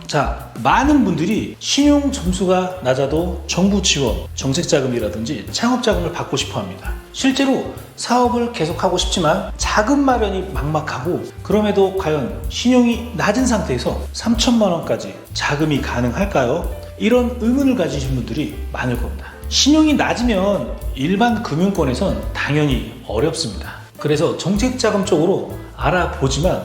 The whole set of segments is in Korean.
자, 많은 분들이 신용 점수가 낮아도 정부 지원, 정책자금이라든지 창업자금을 받고 싶어 합니다. 실제로 사업을 계속하고 싶지만 자금 마련이 막막하고, 그럼에도 과연 신용이 낮은 상태에서 3천만 원까지 자금이 가능할까요? 이런 의문을 가지신 분들이 많을 겁니다. 신용이 낮으면 일반 금융권에선 당연히 어렵습니다. 그래서 정책자금 쪽으로 알아보지만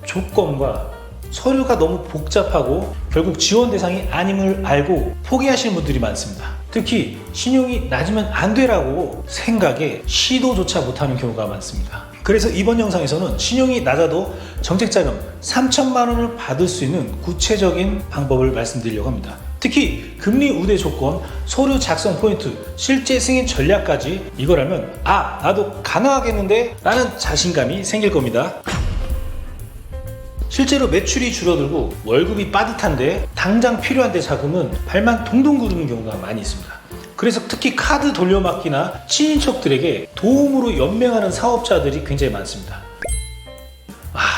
조건과 서류가 너무 복잡하고 결국 지원 대상이 아님을 알고 포기하시는 분들이 많습니다. 특히 신용이 낮으면 안 되라고 생각에 시도조차 못하는 경우가 많습니다. 그래서 이번 영상에서는 신용이 낮아도 정책자금 3천만 원을 받을 수 있는 구체적인 방법을 말씀드리려고 합니다. 특히 금리 우대 조건, 서류 작성 포인트, 실제 승인 전략까지 이거라면 나도 가능하겠는데 라는 자신감이 생길 겁니다. 실제로 매출이 줄어들고 월급이 빠듯한데 당장 필요한데 자금은 발만 동동 구르는 경우가 많이 있습니다. 그래서 특히 카드 돌려막기나 친인척들에게 도움으로 연명하는 사업자들이 굉장히 많습니다.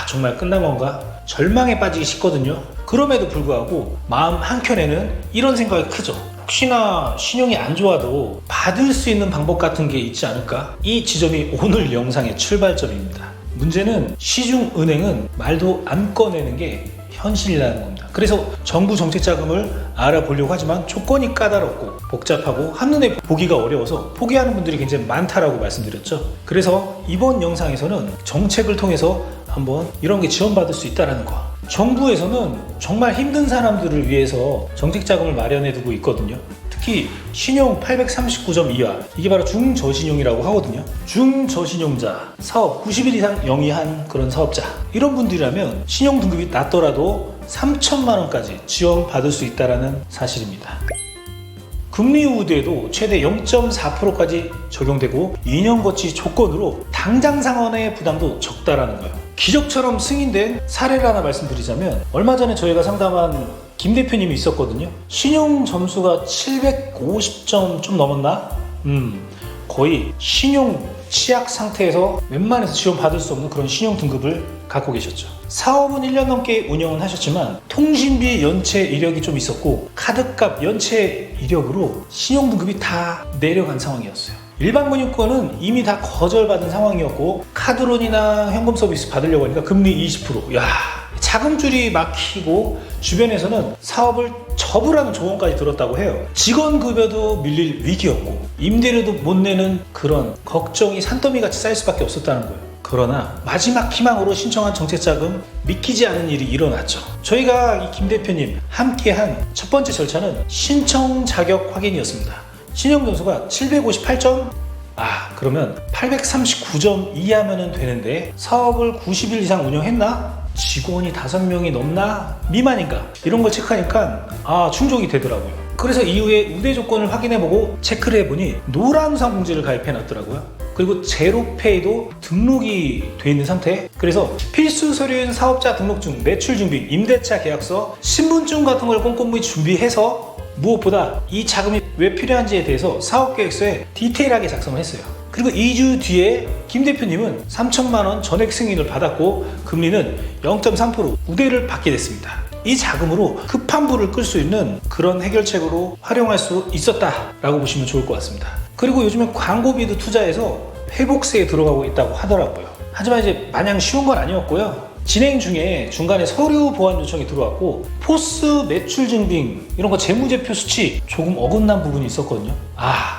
정말 끝난 건가? 절망에 빠지기 쉽거든요. 그럼에도 불구하고 마음 한켠에는 이런 생각이 크죠. 혹시나 신용이 안 좋아도 받을 수 있는 방법 같은 게 있지 않을까? 이 지점이 오늘 영상의 출발점입니다. 문제는 시중은행은 말도 안 꺼내는 게 현실이라는 겁니다. 그래서 정부 정책자금을 알아보려고 하지만 조건이 까다롭고 복잡하고 한눈에 보기가 어려워서 포기하는 분들이 굉장히 많다라고 말씀드렸죠. 그래서 이번 영상에서는 정책을 통해서 한번 이런 게 지원받을 수 있다는 거. 정부에서는 정말 힘든 사람들을 위해서 정책자금을 마련해 두고 있거든요. 특히 신용 839점 이하, 이게 바로 중저신용이라고 하거든요. 중저신용자, 사업 90일 이상 영위한 그런 사업자, 이런 분들이라면 신용 등급이 낮더라도 3천만 원까지 지원받을 수 있다는 사실입니다. 금리 우대도 최대 0.4%까지 적용되고 2년 거치 조건으로 당장 상환의 부담도 적다라는 거예요. 기적처럼 승인된 사례를 하나 말씀드리자면, 얼마 전에 저희가 상담한 김 대표님이 있었거든요. 신용 점수가 750점 좀 넘었나? 거의 신용 취약 상태에서 웬만해서 지원받을 수 없는 그런 신용 등급을 갖고 계셨죠. 사업은 1년 넘게 운영을 하셨지만 통신비 연체 이력이 좀 있었고 카드값 연체 이력으로 신용 등급이 다 내려간 상황이었어요. 일반 금융권은 이미 다 거절받은 상황이었고 카드론이나 현금 서비스 받으려고 하니까 금리 20%. 자금줄이 막히고 주변에서는 사업을 접으라는 조언까지 들었다고 해요. 직원 급여도 밀릴 위기였고 임대료도 못 내는 그런 걱정이 산더미같이 쌓일 수밖에 없었다는 거예요. 그러나 마지막 희망으로 신청한 정책자금, 믿기지 않은 일이 일어났죠. 저희가 이 김 대표님 함께한 첫 번째 절차는 신청 자격 확인이었습니다. 신용 점수가 758점? 그러면 839점 이하면 되는데 사업을 90일 이상 운영했나? 직원이 5명이 넘나? 미만인가? 이런 걸 체크하니까 충족이 되더라고요. 그래서 이후에 우대 조건을 확인해보고 체크를 해보니 노란우산 공지를 가입해놨더라고요. 그리고 제로페이도 등록이 돼 있는 상태. 그래서 필수 서류인 사업자 등록증, 매출 준비, 임대차 계약서, 신분증 같은 걸 꼼꼼히 준비해서 무엇보다 이 자금이 왜 필요한지에 대해서 사업계획서에 디테일하게 작성을 했어요. 그리고 2주 뒤에 김 대표님은 3천만 원 전액 승인을 받았고 금리는 0.3% 우대를 받게 됐습니다. 이 자금으로 급한 불을 끌 수 있는 그런 해결책으로 활용할 수 있었다라고 보시면 좋을 것 같습니다. 그리고 요즘에 광고비도 투자해서 회복세에 들어가고 있다고 하더라고요. 하지만 이제 마냥 쉬운 건 아니었고요. 진행 중에 중간에 서류 보완 요청이 들어왔고 포스 매출 증빙 이런 거 재무제표 수치 조금 어긋난 부분이 있었거든요.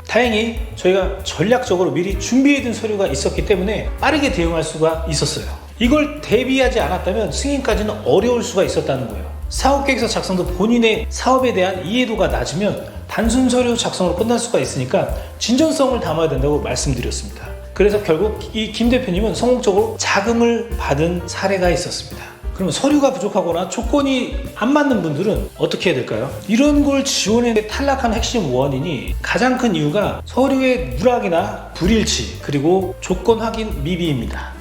다행히 저희가 전략적으로 미리 준비해둔 서류가 있었기 때문에 빠르게 대응할 수가 있었어요. 이걸 대비하지 않았다면 승인까지는 어려울 수가 있었다는 거예요. 사업계획서 작성도 본인의 사업에 대한 이해도가 낮으면 단순 서류 작성으로 끝날 수가 있으니까 진전성을 담아야 된다고 말씀드렸습니다. 그래서 결국 이 김 대표님은 성공적으로 자금을 받은 사례가 있었습니다. 그러면 서류가 부족하거나 조건이 안 맞는 분들은 어떻게 해야 될까요? 이런 걸 지원에 탈락한 핵심 원인이 가장 큰 이유가 서류의 누락이나 불일치, 그리고 조건 확인 미비입니다.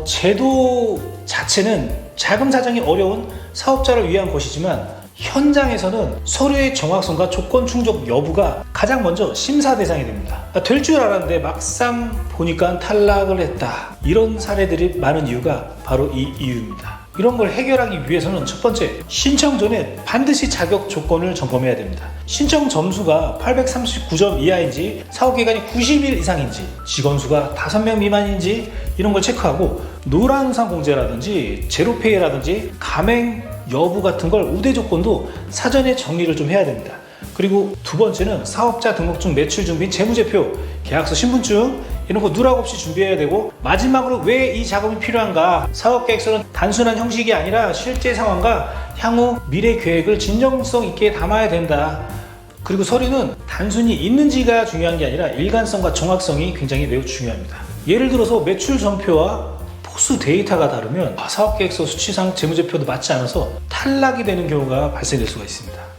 제도 자체는 자금 사정이 어려운 사업자를 위한 것이지만 현장에서는 서류의 정확성과 조건 충족 여부가 가장 먼저 심사 대상이 됩니다. 될 줄 알았는데 막상 보니까 탈락을 했다. 이런 사례들이 많은 이유가 바로 이 이유입니다. 이런 걸 해결하기 위해서는 첫 번째, 신청 전에 반드시 자격 조건을 점검해야 됩니다. 신청 점수가 839점 이하인지, 사업기간이 90일 이상인지, 직원 수가 5명 미만인지 이런 걸 체크하고, 노란우산 공제라든지 제로페이라든지 가맹 여부 같은 걸 우대 조건도 사전에 정리를 좀 해야 됩니다. 그리고 두 번째는 사업자 등록증, 매출 준비, 재무제표, 계약서, 신분증 이런 거 누락 없이 준비해야 되고, 마지막으로 왜 이 작업이 필요한가, 사업계획서는 단순한 형식이 아니라 실제 상황과 향후 미래 계획을 진정성 있게 담아야 된다. 그리고 서류는 단순히 있는지가 중요한 게 아니라 일관성과 정확성이 굉장히 매우 중요합니다. 예를 들어서 매출 전표와 포수 데이터가 다르면 사업계획서 수치상 재무제표도 맞지 않아서 탈락이 되는 경우가 발생될 수가 있습니다.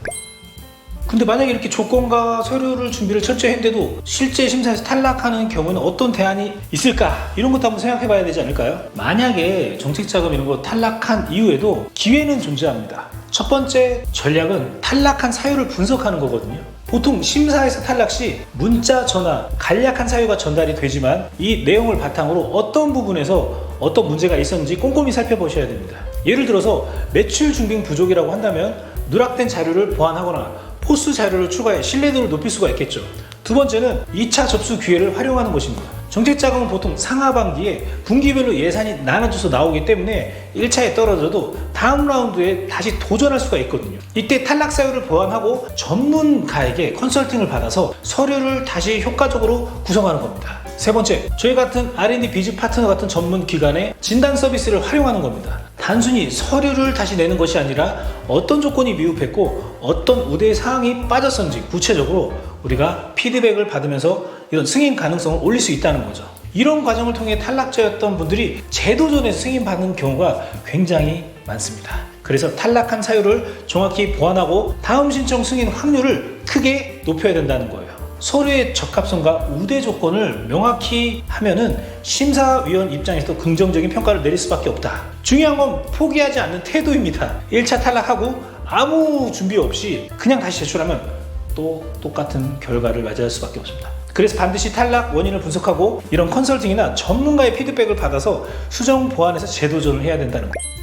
근데 만약에 이렇게 조건과 서류를 준비를 철저히 했는데도 실제 심사에서 탈락하는 경우는 어떤 대안이 있을까? 이런 것도 한번 생각해 봐야 되지 않을까요? 만약에 정책자금 이런 거 탈락한 이후에도 기회는 존재합니다. 첫 번째 전략은 탈락한 사유를 분석하는 거거든요. 보통 심사에서 탈락 시 문자, 전화, 간략한 사유가 전달이 되지만 이 내용을 바탕으로 어떤 부분에서 어떤 문제가 있었는지 꼼꼼히 살펴보셔야 됩니다. 예를 들어서 매출 준비 부족이라고 한다면 누락된 자료를 보완하거나 포스 자료를 추가해 신뢰도를 높일 수가 있겠죠. 두 번째는 2차 접수 기회를 활용하는 것입니다. 정책자금은 보통 상하반기에 분기별로 예산이 나눠져서 나오기 때문에 1차에 떨어져도 다음 라운드에 다시 도전할 수가 있거든요. 이때 탈락 사유를 보완하고 전문가에게 컨설팅을 받아서 서류를 다시 효과적으로 구성하는 겁니다. 세 번째, 저희 같은 R&D 비즈 파트너 같은 전문 기관의 진단 서비스를 활용하는 겁니다. 단순히 서류를 다시 내는 것이 아니라 어떤 조건이 미흡했고 어떤 우대 사항이 빠졌는지 구체적으로 우리가 피드백을 받으면서 이런 승인 가능성을 올릴 수 있다는 거죠. 이런 과정을 통해 탈락자였던 분들이 재도전에서 승인받는 경우가 굉장히 많습니다. 그래서 탈락한 사유를 정확히 보완하고 다음 신청 승인 확률을 크게 높여야 된다는 거예요. 서류의 적합성과 우대 조건을 명확히 하면은 심사위원 입장에서도 긍정적인 평가를 내릴 수밖에 없다. 중요한 건 포기하지 않는 태도입니다. 1차 탈락하고 아무 준비 없이 그냥 다시 제출하면 또 똑같은 결과를 맞이할 수밖에 없습니다. 그래서 반드시 탈락 원인을 분석하고 이런 컨설팅이나 전문가의 피드백을 받아서 수정 보완해서 재도전을 해야 된다는 거예요.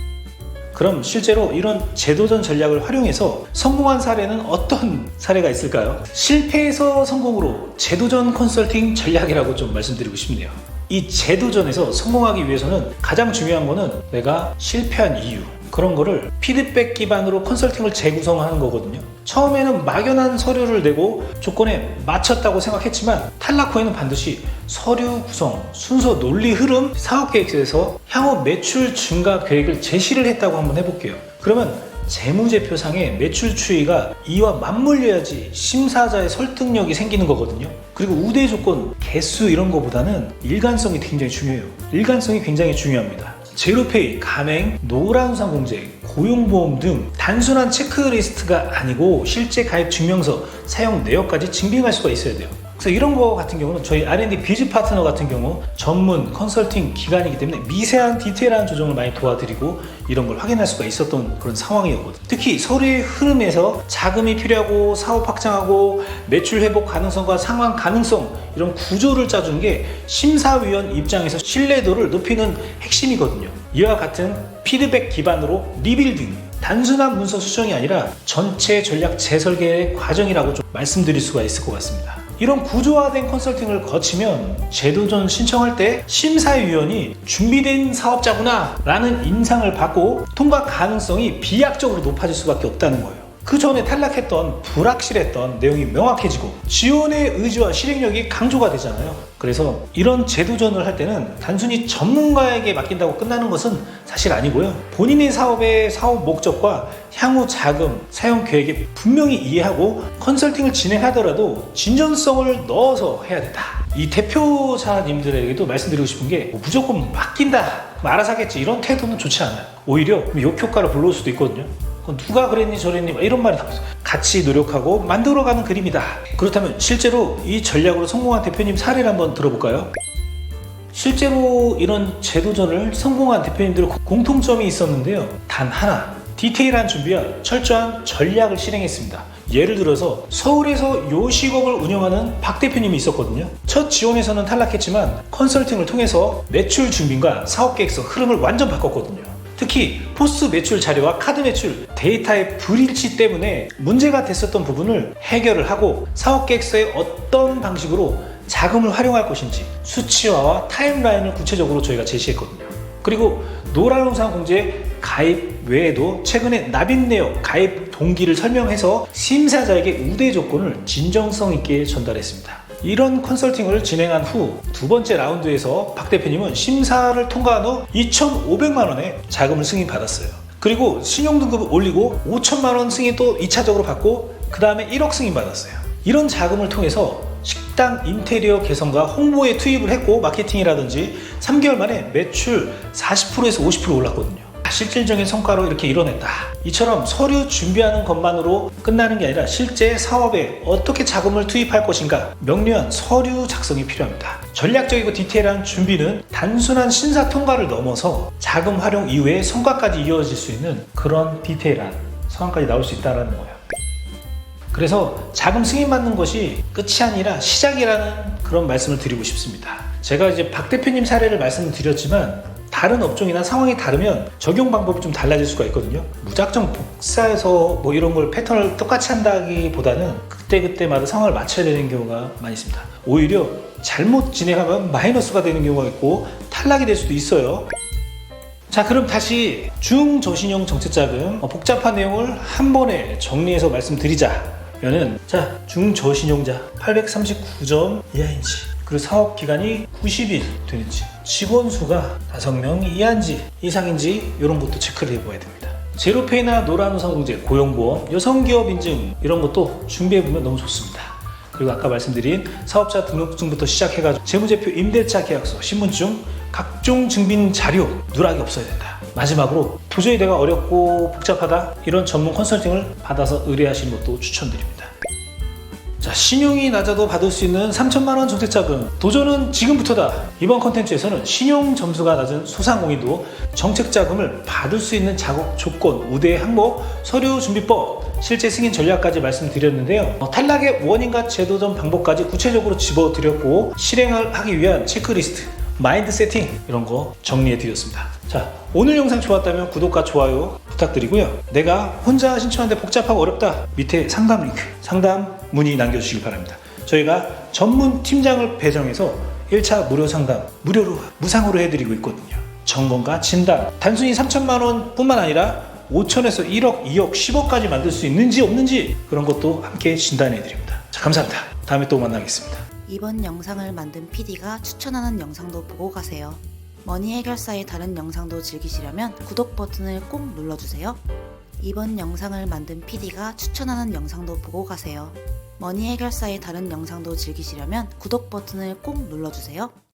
그럼 실제로 이런 재도전 전략을 활용해서 성공한 사례는 어떤 사례가 있을까요? 실패에서 성공으로 재도전 컨설팅 전략이라고 좀 말씀드리고 싶네요. 이 재도전에서 성공하기 위해서는 가장 중요한 거는 내가 실패한 이유, 그런 거를 피드백 기반으로 컨설팅을 재구성하는 거거든요. 처음에는 막연한 서류를 내고 조건에 맞췄다고 생각했지만 탈락 후에는 반드시 서류 구성, 순서, 논리, 흐름, 사업계획서에서 향후 매출 증가 계획을 제시를 했다고 한번 해볼게요. 그러면 재무제표상의 매출 추이가 이와 맞물려야지 심사자의 설득력이 생기는 거거든요. 그리고 우대 조건, 개수 이런 거보다는 일관성이 굉장히 중요해요. 일관성이 굉장히 중요합니다. 제로페이, 가맹, 노란우산 공제, 고용보험 등 단순한 체크리스트가 아니고 실제 가입 증명서, 사용 내역까지 증빙할 수가 있어야 돼요. 그래서 이런 거 같은 경우는 저희 R&D 비즈 파트너 같은 경우 전문 컨설팅 기관이기 때문에 미세한 디테일한 조정을 많이 도와드리고 이런 걸 확인할 수가 있었던 그런 상황이었거든요. 특히 서류의 흐름에서 자금이 필요하고 사업 확장하고 매출 회복 가능성과 상환 가능성 이런 구조를 짜주는 게 심사위원 입장에서 신뢰도를 높이는 핵심이거든요. 이와 같은 피드백 기반으로 리빌딩, 단순한 문서 수정이 아니라 전체 전략 재설계의 과정이라고 좀 말씀드릴 수가 있을 것 같습니다. 이런 구조화된 컨설팅을 거치면 재도전 신청할 때 심사위원이 준비된 사업자구나 라는 인상을 받고 통과 가능성이 비약적으로 높아질 수밖에 없다는 거예요. 그 전에 탈락했던 불확실했던 내용이 명확해지고 지원의 의지와 실행력이 강조가 되잖아요. 그래서 이런 재도전을 할 때는 단순히 전문가에게 맡긴다고 끝나는 것은 사실 아니고요. 본인의 사업의 사업 목적과 향후 자금, 사용 계획에 분명히 이해하고 컨설팅을 진행하더라도 진전성을 넣어서 해야 된다. 이 대표자님들에게도 말씀드리고 싶은 게 무조건 맡긴다, 알아서 하겠지 이런 태도는 좋지 않아요. 오히려 역효과를 불러올 수도 있거든요. 누가 그랬니 저랬니 이런 말이 나와서 같이 노력하고 만들어가는 그림이다. 그렇다면 실제로 이 전략으로 성공한 대표님 사례를 한번 들어볼까요? 실제로 이런 재도전을 성공한 대표님들의 공통점이 있었는데요. 단 하나, 디테일한 준비와 철저한 전략을 실행했습니다. 예를 들어서 서울에서 요식업을 운영하는 박 대표님이 있었거든요. 첫 지원에서는 탈락했지만 컨설팅을 통해서 매출 준비과 사업계획서 흐름을 완전 바꿨거든요. 특히 포스 매출 자료와 카드 매출 데이터의 불일치 때문에 문제가 됐었던 부분을 해결을 하고 사업 계획서에 어떤 방식으로 자금을 활용할 것인지 수치화와 타임라인을 구체적으로 저희가 제시했거든요. 그리고 노란우산 공제 가입 외에도 최근에 납입 내역, 가입 동기를 설명해서 심사자에게 우대 조건을 진정성 있게 전달했습니다. 이런 컨설팅을 진행한 후 두 번째 라운드에서 박 대표님은 심사를 통과한 후 2,500만 원의 자금을 승인받았어요. 그리고 신용등급을 올리고 5천만 원 승인 또 2차적으로 받고 그 다음에 1억 승인 받았어요. 이런 자금을 통해서 식당 인테리어 개선과 홍보에 투입을 했고 마케팅이라든지 3개월 만에 매출 40%에서 50% 올랐거든요. 실질적인 성과로 이렇게 이뤄냈다. 이처럼 서류 준비하는 것만으로 끝나는 게 아니라 실제 사업에 어떻게 자금을 투입할 것인가 명료한 서류 작성이 필요합니다. 전략적이고 디테일한 준비는 단순한 심사 통과를 넘어서 자금 활용 이후에 성과까지 이어질 수 있는 그런 디테일한 상황까지 나올 수 있다는 거예요. 그래서 자금 승인받는 것이 끝이 아니라 시작이라는 그런 말씀을 드리고 싶습니다. 제가 이제 박 대표님 사례를 말씀드렸지만 다른 업종이나 상황이 다르면 적용 방법이 좀 달라질 수가 있거든요. 무작정 복사해서 뭐 이런 걸 패턴을 똑같이 한다기보다는 그때그때마다 상황을 맞춰야 되는 경우가 많이 있습니다. 오히려 잘못 진행하면 마이너스가 되는 경우가 있고 탈락이 될 수도 있어요. 자, 그럼 다시 중저신용 정책자금 복잡한 내용을 한 번에 정리해서 말씀드리자면은, 자, 중저신용자 839점 이하인지, 그리고 사업 기간이 90일 되는지, 직원 수가 5명 이하인지 이상인지 이런 것도 체크를 해봐야 됩니다. 제로페이나 노란우산 공제, 고용보험, 여성기업 인증 이런 것도 준비해보면 너무 좋습니다. 그리고 아까 말씀드린 사업자 등록증부터 시작해가지고 재무제표, 임대차 계약서, 신분증, 각종 증빙 자료 누락이 없어야 된다. 마지막으로 도저히 내가 어렵고 복잡하다 이런 전문 컨설팅을 받아서 의뢰하시는 것도 추천드립니다. 자, 신용이 낮아도 받을 수 있는 3천만 원 정책자금 도전은 지금부터다. 이번 컨텐츠에서는 신용 점수가 낮은 소상공인도 정책자금을 받을 수 있는 작업 조건, 우대 항목, 서류 준비법, 실제 승인 전략까지 말씀드렸는데요. 탈락의 원인과 제도전 방법까지 구체적으로 집어드렸고 실행을 하기 위한 체크리스트, 마인드 세팅 이런 거 정리해 드렸습니다. 자, 오늘 영상 좋았다면 구독과 좋아요 부탁드리고요. 내가 혼자 신청하는데 복잡하고 어렵다 밑에 상담 링크, 상담 문의 남겨주시기 바랍니다. 저희가 전문 팀장을 배정해서 1차 무료 상담 무료로 무상으로 해드리고 있거든요. 점검과 진단, 단순히 3천만 원 뿐만 아니라 5천에서 1억, 2억, 10억까지 만들 수 있는지 없는지 그런 것도 함께 진단해 드립니다. 자, 감사합니다. 다음에 또 만나겠습니다. 이번 영상을 만든 PD가 추천하는 영상도 보고 가세요. 머니 해결사의 다른 영상도 즐기시려면 구독 버튼을 꼭 눌러주세요. 이번 영상을 만든 PD가 추천하는 영상도 보고 가세요. 머니 해결사의 다른 영상도 즐기시려면 구독 버튼을 꼭 눌러주세요.